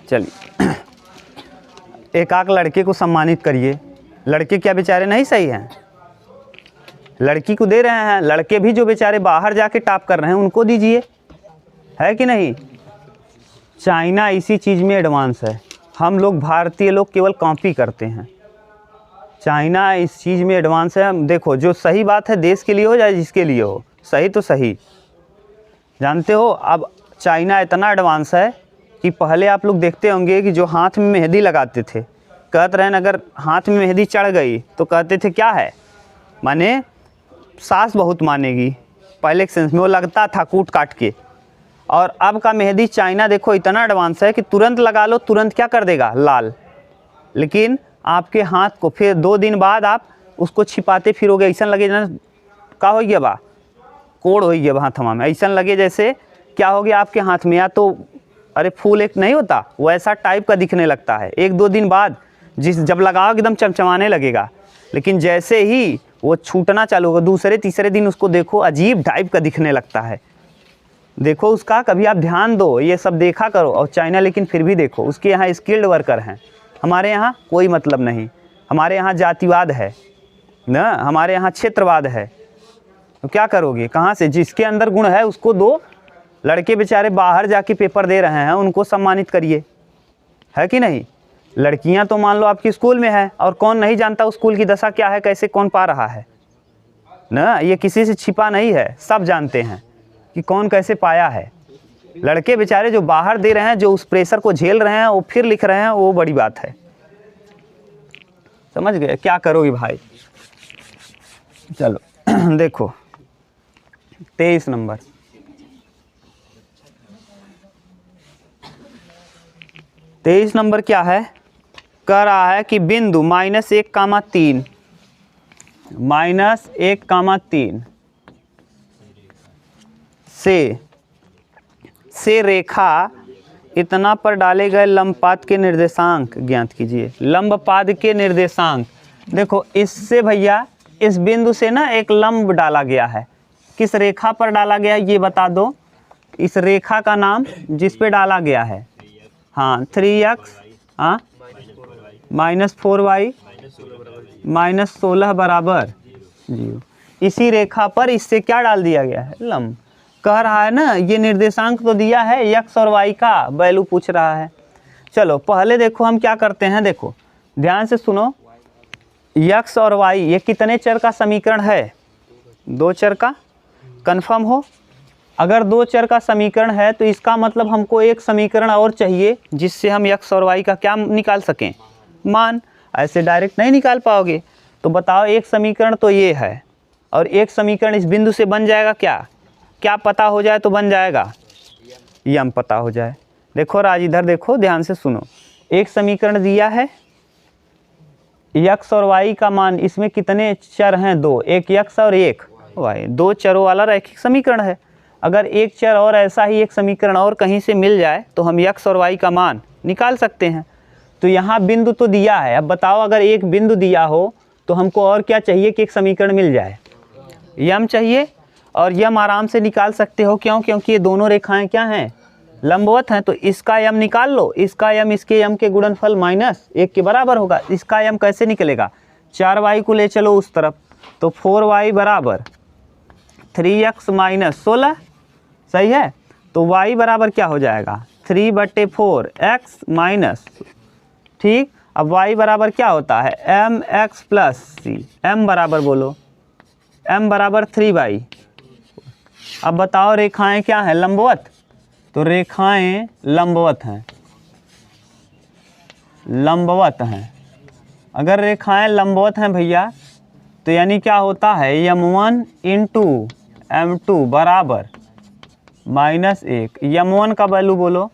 चलिए एक आक लड़के को सम्मानित करिए। लड़के क्या बेचारे नहीं सही हैं? लड़की को दे रहे हैं, लड़के भी जो बेचारे बाहर जाके टॉप कर रहे हैं उनको दीजिए, है कि नहीं? चाइना इसी चीज़ में एडवांस है, हम लोग भारतीय लोग केवल कॉपी करते हैं। चाइना इस चीज़ में एडवांस है। देखो जो सही बात है देश के लिए हो चाहे जिसके लिए हो, सही तो सही। जानते हो अब चाइना इतना एडवांस है कि पहले आप लोग देखते होंगे कि जो हाथ में मेहंदी लगाते थे, कहते रहे अगर हाथ में मेहंदी चढ़ गई तो कहते थे क्या है, माने सास बहुत मानेगी, पहले के सेंस में वो लगता था कूट काट के। और अब का मेहंदी चाइना देखो इतना एडवांस है कि तुरंत लगा लो तुरंत क्या कर देगा, लाल। लेकिन आपके हाथ को फिर 2 दिन बाद आप उसको छिपाते फिरोगे, ऐसा लगे ना का हो गया बा, कोड़ हो गया हाथवा में, ऐसा लगे जैसे क्या हो गया आपके हाथ में, या तो अरे फूल एक नहीं होता वैसा टाइप का दिखने लगता है। 1-2 दिन बाद जब लगाओ एकदम चमचमाने लगेगा, लेकिन जैसे ही वो छूटना चालू होगा दूसरे तीसरे दिन उसको देखो अजीब टाइप का दिखने लगता है। देखो उसका कभी आप ध्यान दो, ये सब देखा करो। और चाइना लेकिन फिर भी देखो उसके यहाँ स्किल्ड वर्कर हैं, हमारे यहाँ कोई मतलब नहीं। हमारे यहाँ जातिवाद है ना, हमारे यहाँ क्षेत्रवाद है, तो क्या करोगे कहाँ से? जिसके अंदर गुण है उसको दो। लड़के बेचारे बाहर जाके पेपर दे रहे हैं उनको सम्मानित करिए, है कि नहीं? लड़कियां तो मान लो आपकी स्कूल में है और कौन नहीं जानता उस स्कूल की दशा क्या है, कैसे कौन पा रहा है ना, ये किसी से छिपा नहीं है, सब जानते हैं कि कौन कैसे पाया है। लड़के बेचारे जो बाहर दे रहे हैं, जो उस प्रेशर को झेल रहे हैं, वो फिर लिख रहे हैं, वो बड़ी बात है। समझ गए? क्या करोगे भाई? चलो देखो 23 नंबर, क्या है? कह रहा है कि बिंदु -1,3 से रेखा इतना पर डाले गए लंबपाद के निर्देशांक ज्ञात कीजिए। लंबपाद के निर्देशांक देखो, इससे भैया इस बिंदु से ना एक लंब डाला गया है। किस रेखा पर डाला गया ये बता दो। इस रेखा का नाम जिस पे डाला गया है, हाँ 3x हाँ -4y -16 बराबर 0। इसी रेखा पर इससे क्या डाल दिया गया है, लंब। कह रहा है ना ये निर्देशांक तो दिया है, x और y का वैल्यू पूछ रहा है। चलो पहले देखो हम क्या करते हैं, देखो ध्यान से सुनो। x और y ये कितने चर का समीकरण है? 2 चर का। कन्फर्म हो? अगर 2 चर का समीकरण है तो इसका मतलब हमको एक समीकरण और चाहिए जिससे हम x और y का क्या निकाल सकें, मान। ऐसे डायरेक्ट नहीं निकाल पाओगे, तो बताओ एक समीकरण तो ये है और एक समीकरण इस बिंदु से बन जाएगा क्या? क्या पता हो जाए तो बन जाएगा, यम पता हो जाए। देखो राज इधर देखो ध्यान से सुनो, एक समीकरण दिया है x और y का मान, इसमें कितने चर हैं? 2, एक x और एक y, 2 चरों वाला रैखिक समीकरण है। अगर एक चर और ऐसा ही एक समीकरण और कहीं से मिल जाए तो हम x और y का मान निकाल सकते हैं। तो यहाँ बिंदु तो दिया है, अब बताओ अगर एक बिंदु दिया हो तो हमको और क्या चाहिए कि एक समीकरण मिल जाए, यम चाहिए। और यम आराम से निकाल सकते हो, क्यों? क्योंकि ये दोनों रेखाएं क्या हैं, लंबवत हैं। तो इसका यम निकाल लो, इसका यम इसके यम के गुणनफल -1 के बराबर होगा। इसका यम कैसे निकलेगा, 4y को ले चलो उस तरफ, तो 4y बराबर 3x - 16, सही है। तो y बराबर क्या हो जाएगा, 3/4x माइनस, ठीक। अब y बराबर क्या होता है, mx + c, m बराबर बोलो, m बराबर 3y। अब बताओ रेखाएं क्या हैं, लंबवत। तो रेखाएं लंबवत हैं, लंबवत हैं। अगर रेखाएं लंबवत हैं भैया तो यानी क्या होता है, m1 × m2 बराबर -1। m1 का वैल्यू बोलो,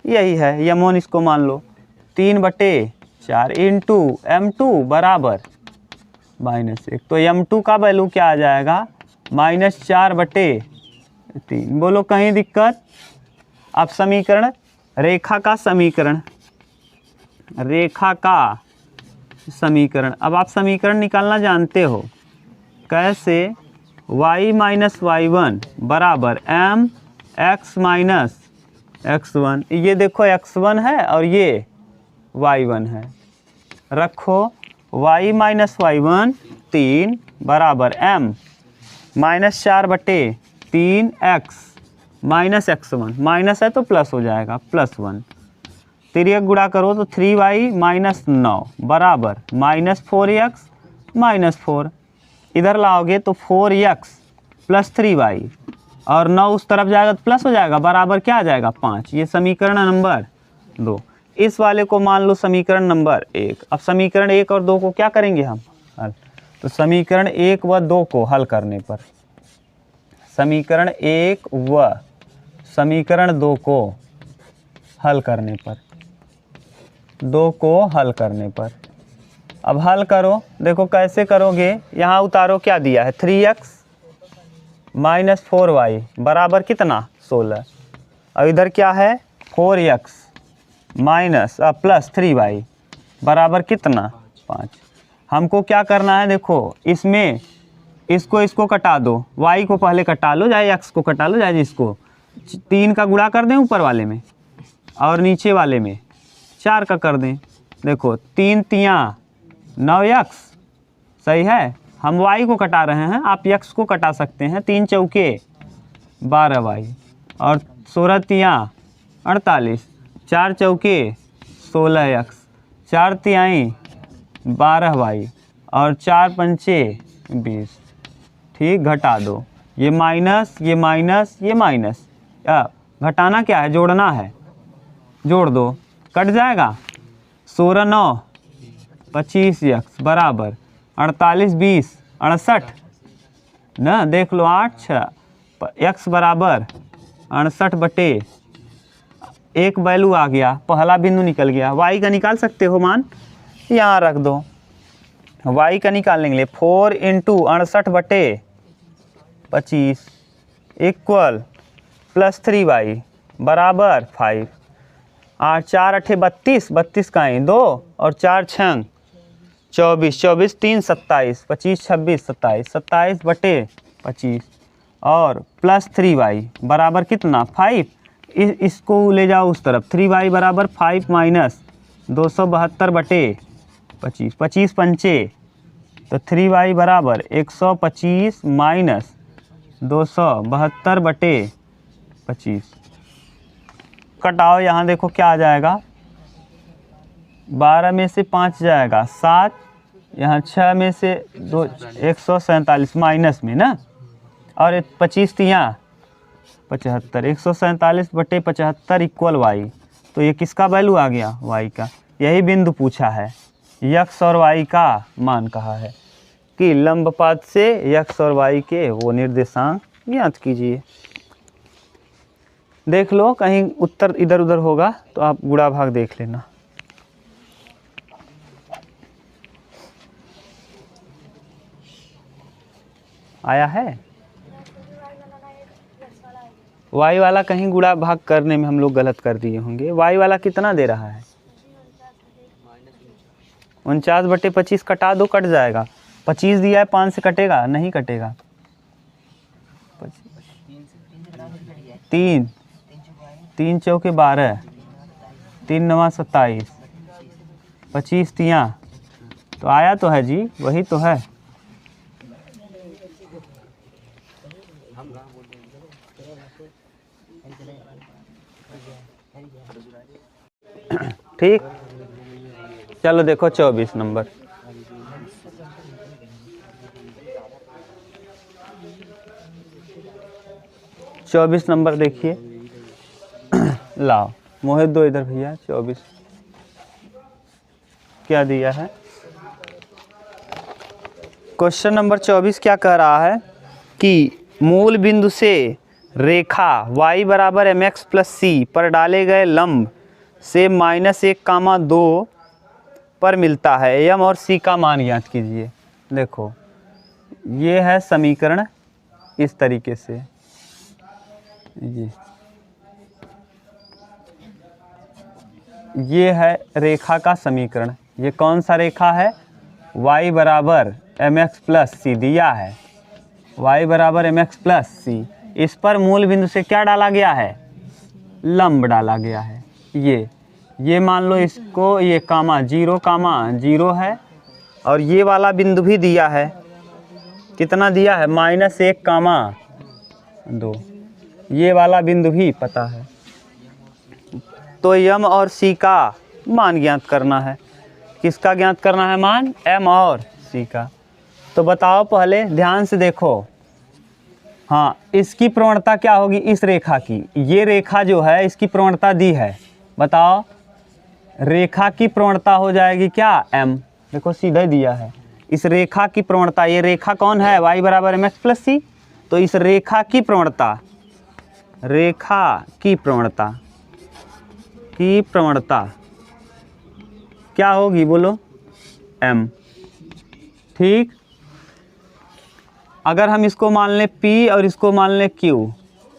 यही है m1, इसको मान लो 3/4 × m2 बराबर -1। तो m2 का वैल्यू क्या आ जाएगा, -4/3। बोलो कहीं दिक्कत? अब समीकरण, रेखा का समीकरण, रेखा का समीकरण। अब आप समीकरण निकालना जानते हो कैसे, y - y1 बराबर mx - x1, ये देखो x1 है और ये y1 है। रखो y माइनस y1 3 बराबर m minus 4/3x minus x1, minus है तो प्लस हो जाएगा +1। तिर्यक गुणा करो तो 3y माइनस 9 बराबर माइनस 4x माइनस 4। इधर लाओगे तो 4x प्लस 3y और 9 उस तरफ जाएगा तो प्लस हो जाएगा, बराबर क्या आ जाएगा 5। ये समीकरण नंबर 2। इस वाले को मान लो समीकरण नंबर 1। अब समीकरण 1 और 2 को क्या करेंगे हम हल। तो समीकरण 1 व 2 को हल करने पर, समीकरण 1 व समीकरण 2 को हल करने पर, 2 को हल करने पर, अब हल करो। देखो कैसे करोगे, यहाँ उतारो, क्या दिया है 3x माइनस 4y बराबर कितना 16। और इधर क्या है 4x माइनस प्लस 3y बराबर कितना 5। हमको क्या करना है, देखो इसमें इसको कटा दो, y को पहले कटा लो, चाहे x को कटा लो, चाहे इसको 3 का गुणा कर दें ऊपर वाले में और नीचे वाले में 4 का कर दें। देखो 3 तियाँ 9x, सही है। हम y को कटा रहे हैं, आप x को कटा सकते हैं। 3 चौके 12y और 16 तियाँ 48, 4 चौके 16x, 4 तिहाई 12y और 4 पंचे 20। ठीक, घटा दो, ये माइनस ये माइनस ये माइनस, घटाना क्या है, जोड़ना है, जोड़ दो, कट जाएगा। 16 9 25x बराबर 48 20 68 ना, देख लो 8 6 x बराबर 68/, एक वैल्यू आ गया, पहला बिंदु निकल गया। y का निकाल सकते हो मान, यहाँ रख दो। y का निकालने के लिए 4 × 68/25 इक्वल प्लस 3y बराबर 5। 8 4 8 32, 32 का 2 और 4 6 24, 24 3 27, 25 26 27, 27/25 और प्लस 3y बराबर कितना 5। इसको ले जाओ उस तरफ, 3y बराबर 5 माइनस 272/25, 25 पंचे तो 3y बराबर 125 माइनस 272/25। कटाओ, यहाँ देखो क्या आ जाएगा, 12 में से 5 जाएगा 7, यहाँ 6 में से 2 147 माइनस में ना, और 25 तियाँ 75, 147/75 इक्वल y। तो ये किसका वैल्यू आ गया, y का। यही बिंदु पूछा है, x और y का मान कहा है कि लंबपात से x और y के वो निर्देशांक ज्ञात कीजिए। देख लो कहीं उत्तर इधर उधर होगा तो आप गुणा भाग देख लेना। आया है, y वाला कहीं गुणा भाग करने में हम लोग गलत कर दिए होंगे। y वाला कितना दे रहा है 49/25, कटा दो, कट जाएगा। 25 दिया है, 5 से कटेगा नहीं, कटेगा 3 3 चौके 12, 3 9 27, 25 तियाँ, तो आया तो है जी, वही तो है। ठीक, चलो देखो 24 नंबर। चौबीस नंबर देखिए, लाओ मोहित दो इधर भैया। 24 क्या दिया है, क्वेश्चन नंबर 24 क्या कह रहा है कि मूल बिंदु से रेखा y बराबर mx प्लस सी पर डाले गए लंब से -1,2 पर मिलता है। m और c का मान ज्ञात कीजिए। देखो ये है समीकरण इस तरीके से, ये है रेखा का समीकरण। ये कौन सा रेखा है, y बराबर mx प्लस सी दिया है, y बराबर mx प्लस सी। इस पर मूल बिंदु से क्या डाला गया है, लंब डाला गया है। ये मान लो इसको, ये कामा 0 है, और ये वाला बिंदु भी दिया है, कितना दिया है -1, 2, ये वाला बिंदु भी पता है। तो m और c का मान ज्ञात करना है। किसका ज्ञात करना है मान? m और c का। तो बताओ, पहले ध्यान से देखो। हाँ, इसकी प्रवणता क्या होगी इस रेखा की? ये रेखा जो है इसकी प्रवणता दी है, बताओ। रेखा की प्रवणता हो जाएगी क्या? m। देखो सीधे दिया है। इस रेखा की प्रवणता, ये रेखा कौन है? y बराबर mx प्लस c। तो इस रेखा की प्रवणता क्या होगी बोलो? m। ठीक। अगर हम इसको मान लें P और इसको मान लें Q,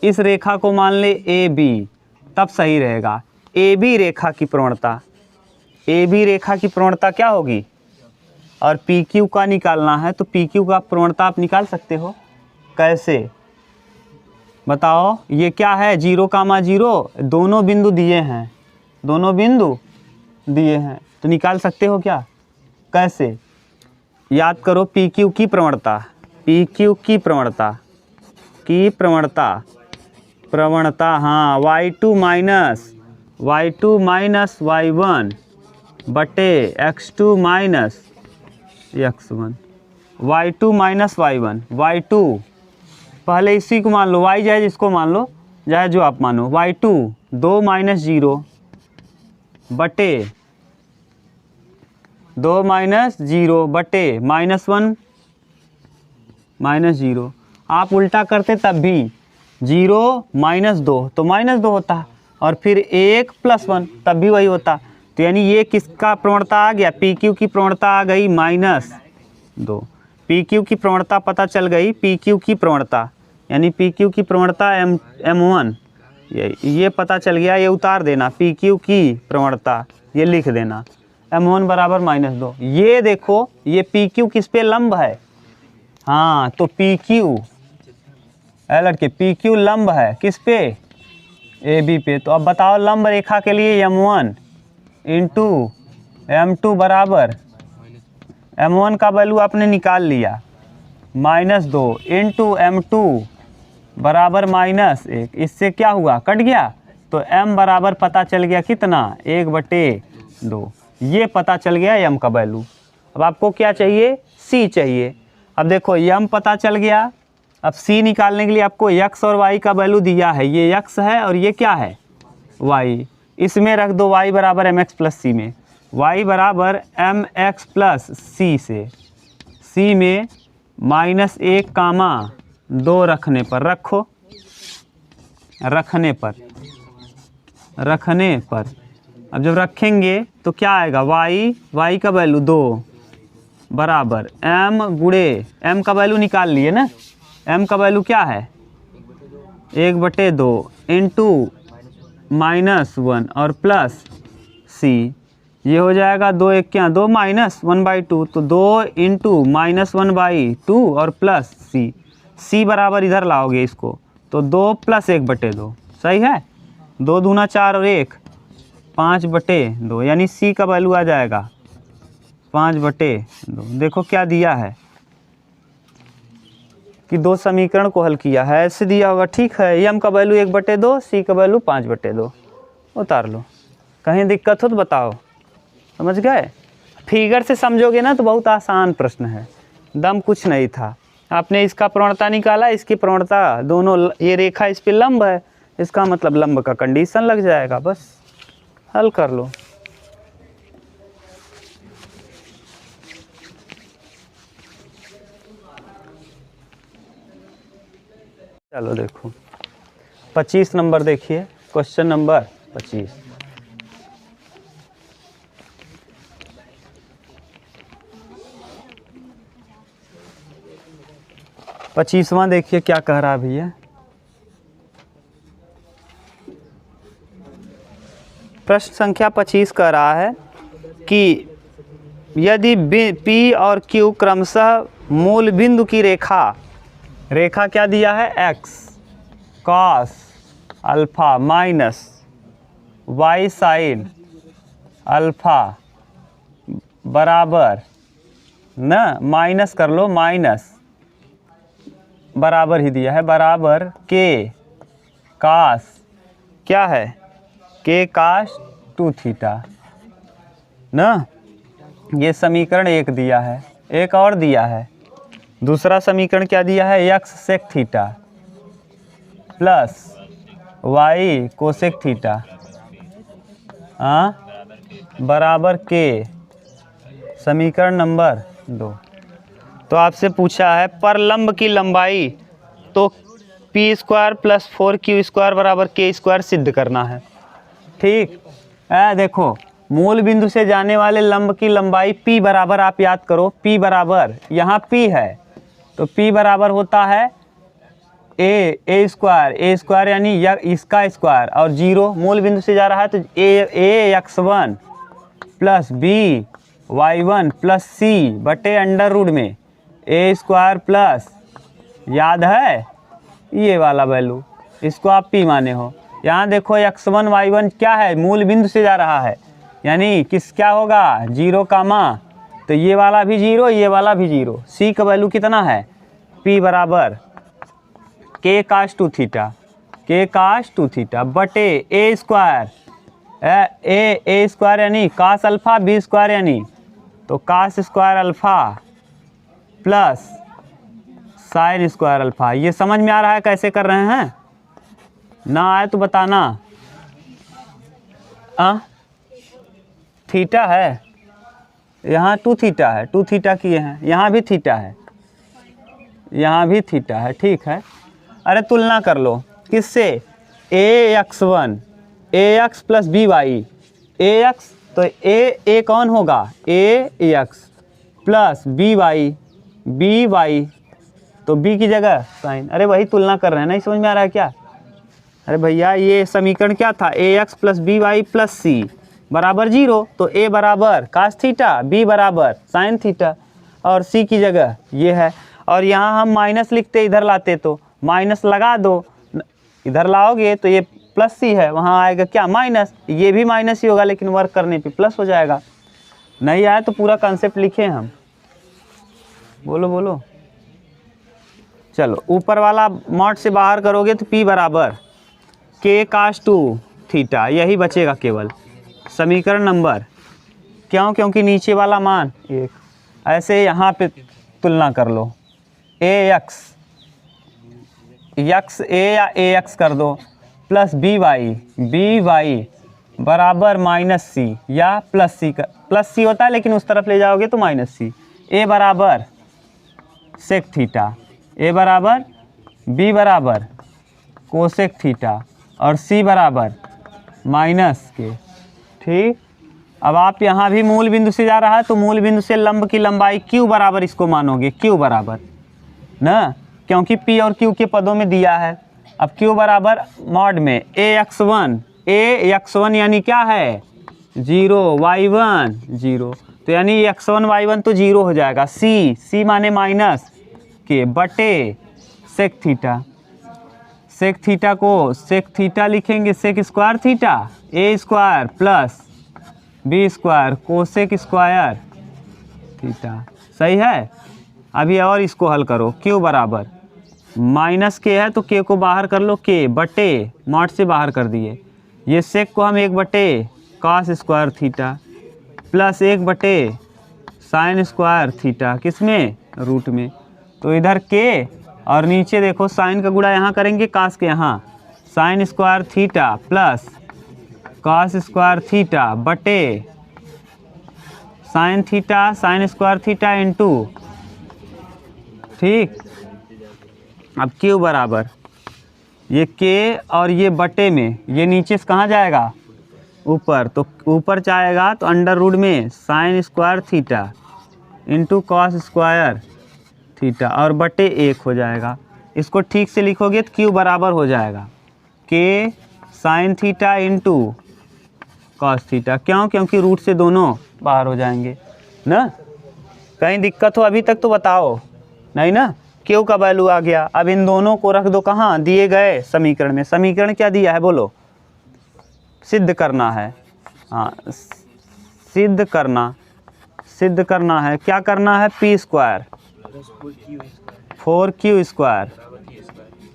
इस रेखा को मान लें AB, तब सही रहेगा। AB रेखा की प्रवणता क्या होगी? और PQ का निकालना है, तो PQ का प्रवणता आप निकाल सकते हो। कैसे बताओ? ये क्या है? 0, दोनों बिंदु दिए हैं, तो निकाल सकते हो क्या? कैसे? याद करो PQ की प्रवणता, हाँ, y2 माइनस y1 बटे x2 minus x1, y2 minus y1, y2 पहले इसी को मान लो, y जाए जिसको मान लो, जाए जो आप मानो, y2 2 माइनस 0 बटे -1 -0। आप उल्टा करते तब भी 0 -2 तो -2 होता, और फिर 1 + 1 तब भी वही होता। तो यानी ये किसका प्रवणता आ गया? PQ की प्रवणता आ गई -2। PQ की प्रवणता पता चल गई। PQ की प्रवणता यानी PQ की प्रवणता M1, ये पता चल गया। ये उतार देना, PQ की प्रवणता ये लिख देना, M1 बराबर -2। ये देखो, ये PQ किस पे लंब है? हाँ, तो PQ लड़के PQ लंब है किस पे? AB पे। तो अब बताओ, लंब रेखा के लिए M1 इंटू M2 बराबर, M1 का वैल्यू आपने निकाल लिया, -2 इंटू M2 बराबर -1। इससे क्या हुआ? कट गया। तो M बराबर पता चल गया कितना? 1/2। ये पता चल गया m का वैल्यू। अब आपको क्या चाहिए? c चाहिए। अब देखो m पता चल गया। अब c निकालने के लिए आपको x और y का वैल्यू दिया है। ये x है और ये क्या है? y। इसमें रख दो y बराबर mx प्लस c में, y बराबर mx प्लस c से c में -1, 2 रखने पर, रखने पर अब जब रखेंगे तो क्या आएगा? y का वैल्यू 2 बराबर m गुणे, m का वैल्यू निकाल लिए ना, m का वैल्यू क्या है? 1/2 इंटू -1 और प्लस c। ये हो जाएगा 2 1 क्या 2 -1/2, तो 2 इंटू -1/2 और प्लस c बराबर इधर लाओगे इसको, तो 2 + 1/2 सही है। 2 दूना 4 और 1 5/2, यानी c का वैल्यू आ जाएगा 5/2। देखो क्या दिया है कि 2 समीकरण को हल किया है, ऐसे दिया होगा। ठीक है, m का वैल्यू 1/2, c का वैल्यू 5/2। उतार लो। कहीं दिक्कत हो तो बताओ। समझ गए? फिगर से समझोगे ना तो बहुत आसान प्रश्न है, दम कुछ नहीं था। आपने इसका प्रवणता निकाला, इसकी प्रवणता दोनों, ये रेखा इस पे लंब है, इसका मतलब लंब का कंडीशन लग जाएगा, बस हल कर लो। चलो देखो 25 नंबर देखिए, क्वेश्चन नंबर 25। पच्चीसवां देखिए क्या कह रहा भैया। प्रश्न संख्या 25 कह रहा है कि यदि P और Q क्रमशः मूल बिंदु की रेखा क्या दिया है? x cos alpha minus y sine alpha बराबर न माइनस कर लो, माइनस बराबर ही दिया है, बराबर के कास क्या है, के कास 2 थीटा ना। ये समीकरण 1 दिया है। एक और दिया है, दूसरा समीकरण क्या दिया है, x sec theta plus y cosec theta बराबर के, समीकरण नंबर 2। तो आपसे पूछा है परलंब की लंबाई, तो पी स्क्वायर प्लस 4q² बराबर के स्क्वायर सिद्ध करना है। ठीक है, देखो मूल बिंदु से जाने वाले लंब की लंबाई p बराबर, आप याद करो p बराबर, यहाँ p है तो p बराबर होता है a स्क्वायर यानी इसका स्क्वायर और 0, मूल बिंदु से जा रहा है तो a x1 plus b y1 plus c बटे अंडर रूट में a स्क्वायर प्लस, याद है ये वाला वैल्यू, इसको आप p माने हो। यहाँ देखो x1 y1 क्या है, मूल बिंदु से जा रहा है यानी किस क्या होगा 0 कामा, तो ये वाला भी 0 ये वाला भी 0। c का वैल्यू कितना है, p बराबर के cos 2 theta, k cos 2 theta बटे a स्क्वायर, ए स्क्वायर यानी कास अल्फ़ा, b स्क्वायर यानी तो cos square alpha plus sine square alpha. ये समझ में आ रहा है कैसे कर रहे हैं, ना आए तो बताना। थीटा है, यहाँ 2 थीटा है, 2 थीटा किए हैं, यहाँ भी थीटा है, यहाँ भी थीटा है। ठीक है, अरे तुलना कर लो किससे, ax1 ax plus b y, ax तो a कौन होगा, ax प्लस बी वाई तो b की जगह साइन। अरे वही तुलना कर रहे हैं, नहीं समझ में आ रहा है क्या। अरे भैया ये समीकरण क्या था, ax plus b y plus c बराबर 0, तो a बराबर कास थीटा, b बराबर साइन थीटा और c की जगह ये है। और यहाँ हम माइनस लिखते, इधर लाते तो माइनस लगा दो, इधर लाओगे तो ये प्लस c है, वहाँ आएगा क्या माइनस, ये भी माइनस ही होगा लेकिन वर्क करने पे प्लस हो जाएगा। नहीं आया तो पूरा कॉन्सेप्ट लिखे हम, बोलो बोलो। चलो ऊपर वाला मॉड से बाहर करोगे तो p बराबर के कास 2 थीटा, यही बचेगा केवल समीकरण नंबर, क्यों, क्योंकि नीचे वाला मान 1। ऐसे यहाँ पे तुलना कर लो, ax a या ax कर दो प्लस by बराबर माइनस c या प्लस c का, प्लस c होता है लेकिन उस तरफ ले जाओगे तो माइनस c, a बराबर सेक थीटा, a बराबर b बराबर कोसेक थीटा और c बराबर माइनस के। ठीक, अब आप यहाँ भी मूल बिंदु से जा रहा है तो मूल बिंदु से लंब की लंबाई q बराबर इसको मानोगे, q बराबर ना, क्योंकि p और q के पदों में दिया है। अब q बराबर मॉड में ax1 यानी क्या है 0, y1 0, तो यानी x1 y1 तो 0 हो जाएगा, c माने माइनस के बटे सेक थीटा, सेक थीटा को सेक थीटा लिखेंगे sec square theta, a square plus b square cosec square theta. सही है। अभी और इसको हल करो, q बराबर माइनस के है तो k को बाहर कर लो, k बटे मॉड से बाहर कर दिए, ये सेक को हम 1 बटे कास स्क्वायर थीटा प्लस 1 बटे साइन स्क्वायर थीटा, किसमें रूट में, तो इधर k और नीचे देखो साइन का गुणा यहाँ करेंगे कास के यहाँ, sine square theta plus cos square theta बटे sine theta sine square theta into. ठीक, अब q बराबर ये k और ये बटे में, ये नीचे से कहाँ जाएगा ऊपर, तो ऊपर जाएगा तो अंडर रूट में sign square theta into cos square theta और बटे 1 हो जाएगा। इसको ठीक से लिखोगे तो q बराबर हो जाएगा k sine theta into cos theta, क्यों, क्योंकि रूट से दोनों बाहर हो जाएंगे ना। कहीं दिक्कत हो अभी तक तो बताओ, नहीं ना, क्यू का वैल्यू आ गया। अब इन दोनों को रख दो कहाँ, दिए गए समीकरण में। समीकरण क्या दिया है बोलो, सिद्ध करना है। हाँ, सिद्ध करना है। क्या करना है, पी स्क्वायर 4q²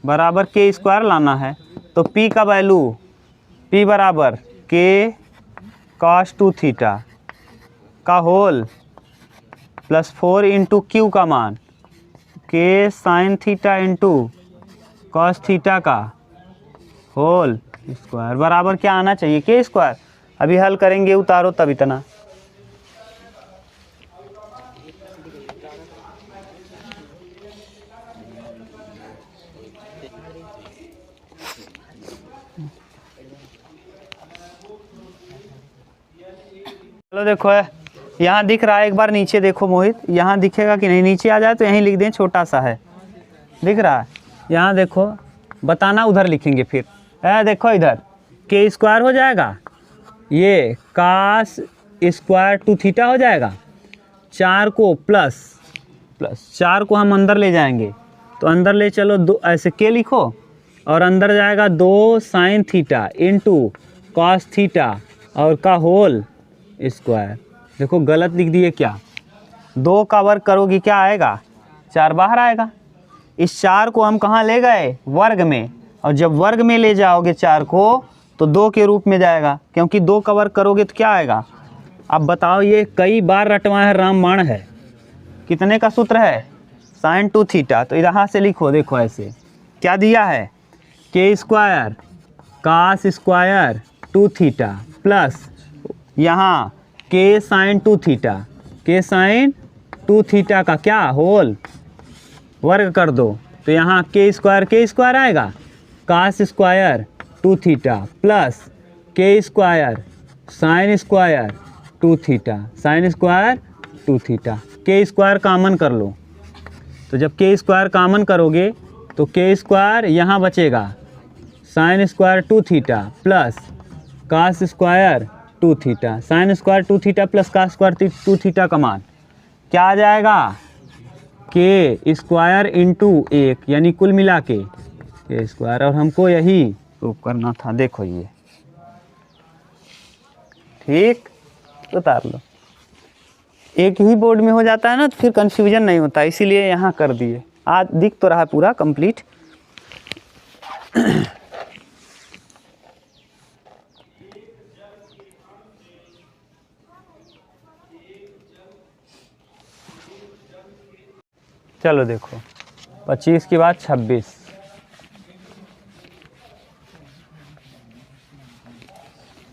बराबर के स्क्वायर लाना है। तो p का वैल्यू, p बराबर k cos 2 थीटा का होल प्लस 4 इंटू क्यू का मान k sin theta into cos theta का होल स्क्वायर बराबर क्या आना चाहिए, के स्क्वायर। अभी हल करेंगे, उतारो तब इतना। चलो देखो है, यहाँ दिख रहा है, एक बार नीचे देखो मोहित, यहाँ दिखेगा कि नहीं, नीचे आ जाए तो यहीं लिख दें, छोटा सा है, दिख रहा है। यहाँ देखो, बताना उधर लिखेंगे फिर। देखो इधर के स्क्वायर हो जाएगा, ये कास स्क्वायर 2 थीटा हो जाएगा। 4 को प्लस 4 को हम अंदर ले जाएंगे, तो अंदर ले चलो, 2 ऐसे के लिखो, और अंदर जाएगा 2 sine theta into cos theta और का होल स्क्वायर। देखो गलत लिख दिए क्या, 2 का वर्ग करोगी क्या आएगा, 4 बाहर आएगा। इस 4 को हम कहाँ ले गए, वर्ग में, और जब वर्ग में ले जाओगे 4 को तो 2 के रूप में जाएगा, क्योंकि 2 का वर्ग करोगे तो क्या आएगा। अब बताओ, ये कई बार रटवा है, रामबाण है। कितने का सूत्र है, साइन 2 थीटा। तो यहाँ से लिखो, देखो ऐसे क्या दिया है, k square cos square 2 theta plus यहाँ k sine 2 theta, k sine 2 theta का क्या होल वर्ग कर दो, तो यहाँ के स्क्वायर आएगा, कास स्क्वायर 2 थीटा प्लस के square sine square 2 theta, sine square 2 theta. के स्क्वायर कामन कर लो, तो जब के स्क्वायर कामन करोगे तो के स्क्वायर यहाँ बचेगा, sine square 2 theta plus cos square 2 theta, sine square 2 theta plus cos square 2 theta का मान क्या आ जाएगा, के स्क्वायर इंटू 1, यानी कुल मिला के स्क्वायर। और हमको यही प्रूव करना था, देखो ये ठीक, उतार लो। एक ही बोर्ड में हो जाता है ना, तो फिर कंफ्यूजन नहीं होता, इसीलिए यहाँ कर दिए। आज दिख तो रहा पूरा कंप्लीट। चलो देखो, 25 के बाद 26,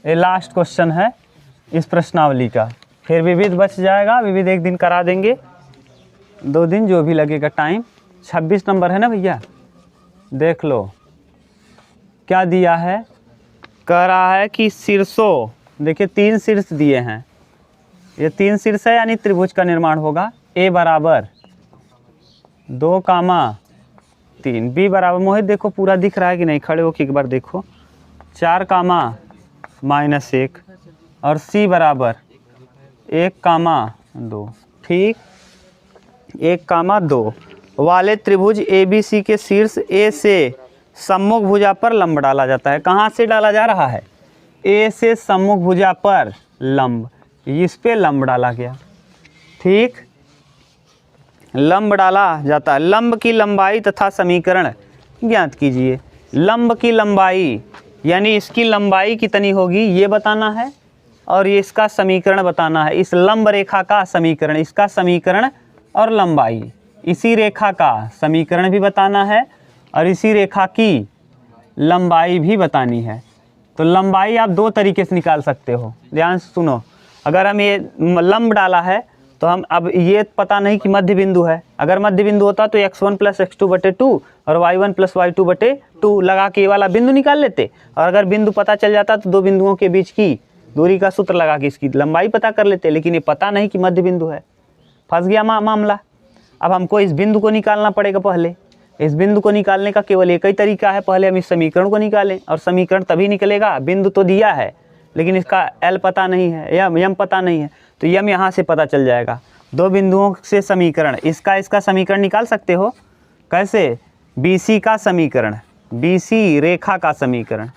ये लास्ट क्वेश्चन है इस प्रश्नावली का। फिर विविध बच जाएगा, विविध एक दिन करा देंगे, 2 दिन जो भी लगेगा टाइम। 26 नंबर है ना भैया, देख लो क्या दिया है। कह रहा है कि शीर्षों, देखिए 3 शीर्ष दिए हैं, ये 3 शीर्ष है, यानी त्रिभुज का निर्माण होगा। ए बराबर 2, 3, बी बराबर, मोहित देखो पूरा दिख रहा है कि नहीं, खड़े होकर एक बार देखो, 4, -1 और सी बराबर 1, 2, ठीक, 1, 2 वाले त्रिभुज ABC के शीर्ष ए से सम्मुख भुजा पर लंब डाला जाता है। कहाँ से डाला जा रहा है, ए से सम्मुख भुजा पर लंब, इस पे लंब डाला गया, ठीक, लंब डाला जाता है। लंब की लंबाई तथा समीकरण ज्ञात कीजिए। लंब की लंबाई यानी इसकी लंबाई कितनी होगी ये बताना है, और ये इसका समीकरण बताना है। इस लंब रेखा का समीकरण, इसका समीकरण और लंबाई, इसी रेखा का समीकरण भी बताना है और इसी रेखा की लंबाई भी बतानी है। तो लंबाई आप 2 तरीके से निकाल सकते हो, ध्यान से सुनो। अगर हम ये लंब डाला है तो हम अब ये पता नहीं कि मध्य बिंदु है, अगर मध्य बिंदु होता तो x1 + x2/2 और y1 + y2/2 लगा के ये वाला बिंदु निकाल लेते, और अगर बिंदु पता चल जाता तो 2 बिंदुओं के बीच की दूरी का सूत्र लगा के इसकी लंबाई पता कर लेते। लेकिन ये पता नहीं कि मध्य बिंदु है, फंस गया मामला। अब हमको इस बिंदु को निकालना पड़ेगा। पहले इस बिंदु को निकालने का केवल एक ही तरीका है, पहले हम इस समीकरण को निकालें, और समीकरण तभी निकलेगा, बिंदु तो दिया है लेकिन इसका एल पता नहीं है, यम पता नहीं है, तो यम यहाँ से पता चल जाएगा। 2 बिंदुओं से समीकरण, इसका समीकरण निकाल सकते हो, कैसे? BC का समीकरण, BC रेखा का समीकरण,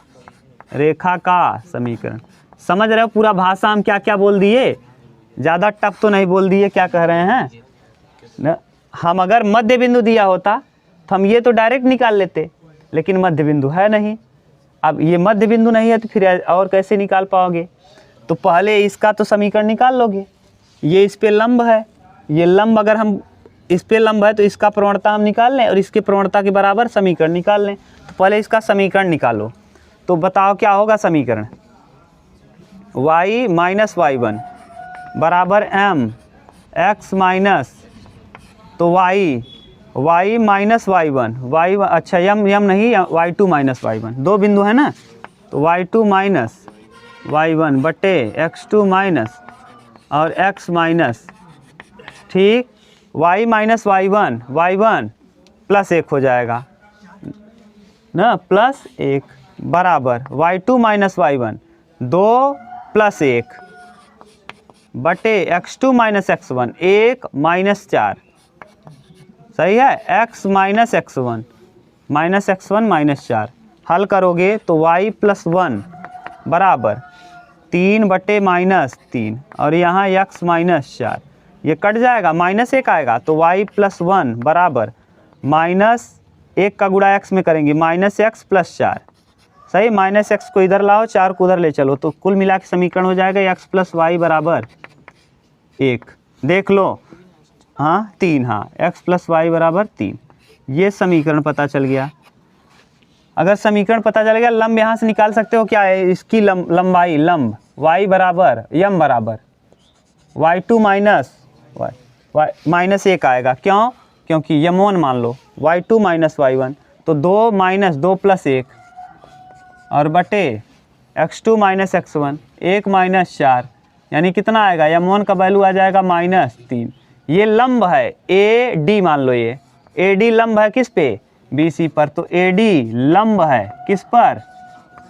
रेखा का समीकरण। समझ रहे हो पूरा भाषा हम क्या क्या बोल दिए? ज़्यादा टफ तो नहीं बोल दिए। क्या कह रहे हैं न? हम अगर मध्य बिंदु दिया होता तो हम ये तो डायरेक्ट निकाल लेते, लेकिन मध्य बिंदु है नहीं। अब ये मध्य बिंदु नहीं है तो फिर और कैसे निकाल पाओगे? तो पहले इसका तो समीकरण निकाल लोगे। ये इस पे लंब है, ये लंब अगर हम इस पे लंब है तो इसका प्रवणता हम निकाल लें और इसके प्रवणता के बराबर समीकरण निकाल लें। तो पहले इसका समीकरण निकालो। तो बताओ क्या होगा समीकरण? y माइनस y1 बराबर m x माइनस, तो y माइनस y1, y1 अच्छा m नहीं, y2 माइनस y1, दो बिंदु है ना, तो y2 माइनस y1 बटे x2 माइनस और x माइनस, ठीक, y माइनस y1 प्लस 1 हो जाएगा ना, प्लस 1 बराबर y2 माइनस y1 2 प्लस 1 बटे x2 माइनस x1 1 माइनस 4, सही है, x माइनस x1 माइनस 4। हल करोगे तो y प्लस 1 बराबर 3 बटे माइनस 3 और यहाँ x माइनस 4, ये कट जाएगा, माइनस 1 आएगा तो y प्लस 1 बराबर माइनस 1 का गुणा x में करेंगे माइनस x प्लस 4, सही, माइनस x को इधर लाओ 4 को उधर ले चलो तो कुल मिला के समीकरण हो जाएगा x प्लस वाई बराबर 1। देख लो, हाँ 3, हाँ x प्लस वाई बराबर 3, ये समीकरण पता चल गया। अगर समीकरण पता चल गया, लंब यहाँ से निकाल सकते हो, क्या है इसकी लंबाई, लंब y बराबर m बराबर y2 माइनस y माइनस 1 आएगा, क्यों? क्योंकि m1 मान लो, y2 माइनस y1 तो 2 माइनस 2 प्लस 1 और बटे x2 माइनस x1 1 माइनस 4, यानी कितना आएगा, m1 का वैल्यू आ जाएगा माइनस 3। ये लंब है AD, मान लो ये AD लंब है किस पे? BC पर, तो AD लंब है किस पर?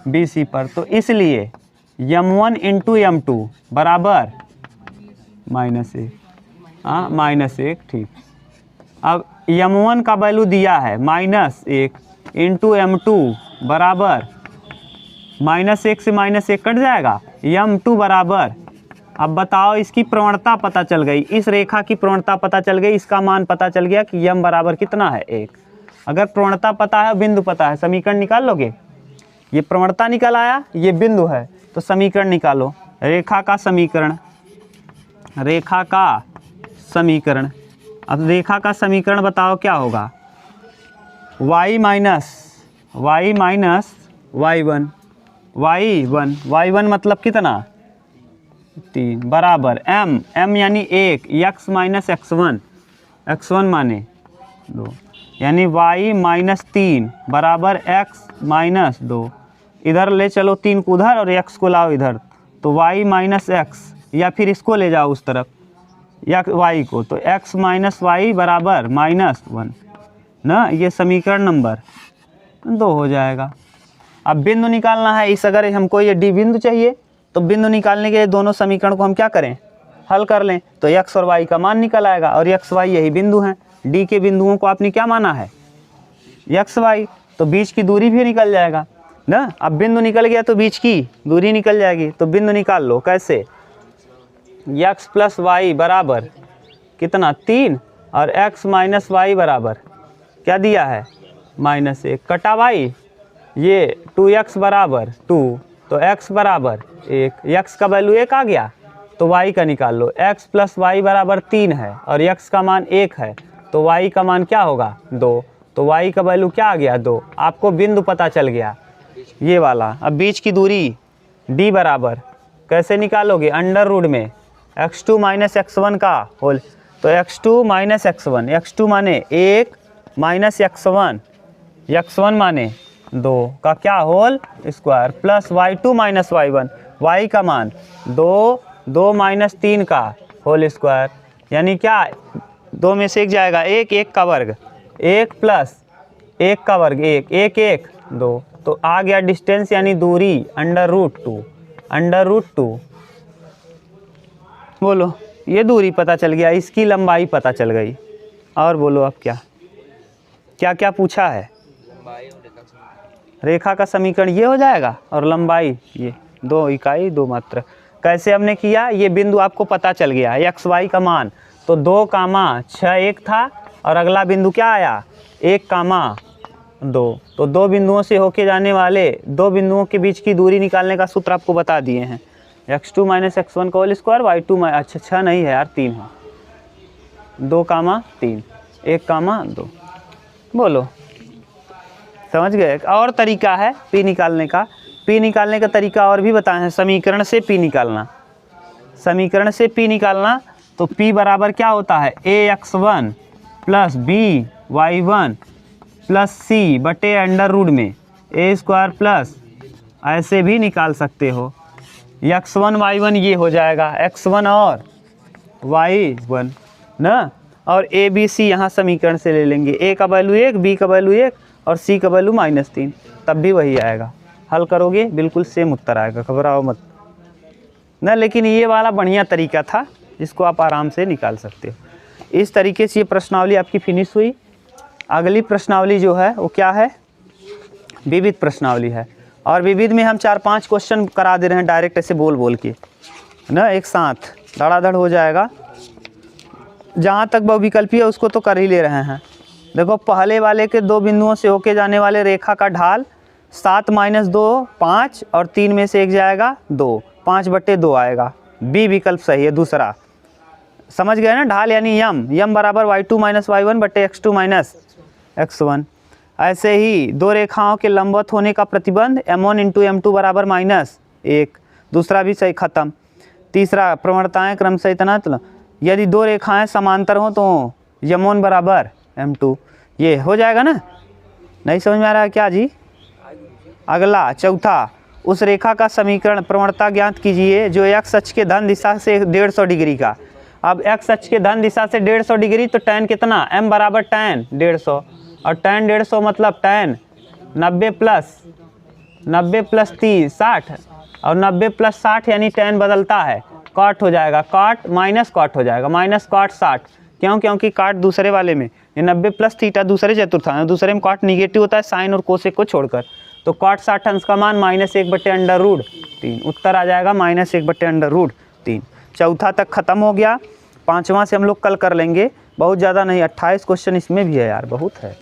BC पर, तो इसलिए m1 इंटू m2 बराबर -1, हाँ -1, ठीक। अब m1 का वैल्यू दिया है -1 इंटू m2 बराबर -1 से -1 कट जाएगा, m2 बराबर, अब बताओ इसकी प्रवणता पता चल गई, इस रेखा की प्रवणता पता चल गई, इसका मान पता चल गया कि m बराबर कितना है 1। अगर प्रवणता पता है, बिंदु पता है, समीकरण निकाल लोगे। ये प्रवणता निकल आया, ये बिंदु है, तो समीकरण निकालो, रेखा का समीकरण, रेखा का समीकरण। अब रेखा का समीकरण बताओ क्या होगा, y माइनस y1 मतलब कितना 3 बराबर m यानी 1 x माइनस x1 माने 2, यानी y माइनस 3 बराबर x माइनस 2, इधर ले चलो 3 को उधर और x को लाओ इधर, तो y माइनस x, या फिर इसको ले जाओ उस तरफ या y को, तो x माइनस वाई बराबर -1 ना, ये समीकरण नंबर 2 हो जाएगा। अब बिंदु निकालना है इस, अगर हमको ये D बिंदु चाहिए तो बिंदु निकालने के लिए दोनों समीकरण को हम क्या करें, हल कर लें, तो x और y का मान निकल आएगा, और x y यही बिंदु हैं। D के बिंदुओं को आपने क्या माना है, x y, तो बीच की दूरी भी निकल जाएगा ना। अब बिंदु निकल गया तो बीच की दूरी निकल जाएगी, तो बिंदु निकाल लो, कैसे, x प्लस वाई बराबर कितना 3 और x माइनस वाई बराबर क्या दिया है -1, कटा y, ये 2x बराबर 2, तो x बराबर 1, x का वैल्यू 1 आ गया तो y का निकाल लो, x प्लस वाई बराबर 3 है और x का मान 1 है, तो y का मान क्या होगा 2, तो y का वैल्यू क्या आ गया 2। आपको बिंदु पता चल गया ये वाला। अब बीच की दूरी d बराबर कैसे निकालोगे, अंडर रूट में x2 माइनस x1 का होल, तो x2 माइनस x1 माने 1 माइनस x1 माने 2 का क्या whole square, plus y2 minus y1, y का मान 2 माइनस 3 का होल स्क्वायर, यानी क्या 2 में से 1 जाएगा, 1 का वर्ग 1 प्लस 1 का वर्ग 1 2, तो आ गया डिस्टेंस यानी दूरी अंडर रूट 2। बोलो, ये दूरी पता चल गया, इसकी लंबाई पता चल गई, और बोलो अब क्या, क्या क्या पूछा है? रेखा का समीकरण ये हो जाएगा और लंबाई ये 2 इकाई 2 मात्रा। कैसे हमने किया? ये बिंदु आपको पता चल गया है एक्स वाई का मान, तो 2,6,1 था और अगला बिंदु क्या आया 1,2। तो 2 बिंदुओं से होके जाने वाले 2 बिंदुओं के बीच की दूरी निकालने का सूत्र आपको बता दिए हैं। x2 - x1 का होल स्क्वायर y2 अच्छा 6 नहीं है यार 3 है, 2,3 1,2। बोलो समझ गए? और तरीका है p निकालने का। p निकालने का तरीका और भी बताए हैं। समीकरण से p निकालना, समीकरण से p निकालना तो p बराबर क्या होता है ax1 plus by1 plus c बटे अंडर रूट में a स्क्वायर प्लस, ऐसे भी निकाल सकते हो। x1 y1 ये हो जाएगा x1 और y1 ना, और a b c यहाँ समीकरण से ले लेंगे। a का वैल्यू 1, b का वैल्यू 1 और c का वैल्यू -3, तब भी वही आएगा। हल करोगे बिल्कुल सेम उत्तर आएगा, घबराओ मत ना। लेकिन ये वाला बढ़िया तरीका था जिसको आप आराम से निकाल सकते हो। इस तरीके से ये प्रश्नावली आपकी फिनिश हुई। अगली प्रश्नावली जो है वो क्या है? विविध प्रश्नावली है। और विविध में हम 4-5 क्वेश्चन करा दे रहे हैं डायरेक्ट ऐसे बोल बोल के ना, एक साथ धड़ाधड़ हो जाएगा। जहाँ तक बहुविकल्पी है उसको तो कर ही ले रहे हैं। देखो पहले वाले के 2 बिंदुओं से होके जाने वाले रेखा का ढाल 7 - 2 5 और 3 में से 1 जाएगा 2, 5/2 आएगा। बी विकल्प सही है दूसरा। समझ गए ना? ढाल यानी यम बराबर y2 - y1 बटे x2 - x1। ऐसे ही 2 रेखाओं के लंबवत होने का प्रतिबंध m1 × m2 बराबर -1, दूसरा भी सही, खत्म। तीसरा प्रवणताएं क्रमशः इतना, यदि 2 रेखाएं समांतर हों तो m1 बराबर m2, ये हो जाएगा ना? नहीं समझ में आ रहा है क्या जी? अगला चौथा, उस रेखा का समीकरण प्रवणता ज्ञात कीजिए जो x अक्ष के धन दिशा से 150 डिग्री का। अब x अक्ष के धन दिशा से 150 डिग्री तो tan कितना? m बराबर tan 150, और tan 150 मतलब tan 90 + 30 60, और 90 + 60 यानी tan बदलता है, cot हो जाएगा, cot माइनस cot हो जाएगा, -cot 60। क्यों? क्योंकि cot दूसरे वाले में, ये 90 + थीटा दूसरे चतुर्थांश, दूसरे में cot निगेटिव होता है साइन और कोसेक को छोड़कर, तो cot 60 अंश का मान -1/√3, उत्तर आ जाएगा -1/√3। चौथा तक खत्म हो गया। 5वां से हम लोग कल कर लेंगे, बहुत ज़्यादा नहीं, 28 क्वेश्चन इसमें भी है यार, बहुत है।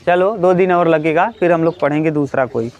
चलो 2 दिन और लगेगा, फिर हम लोग पढ़ेंगे दूसरा कोई।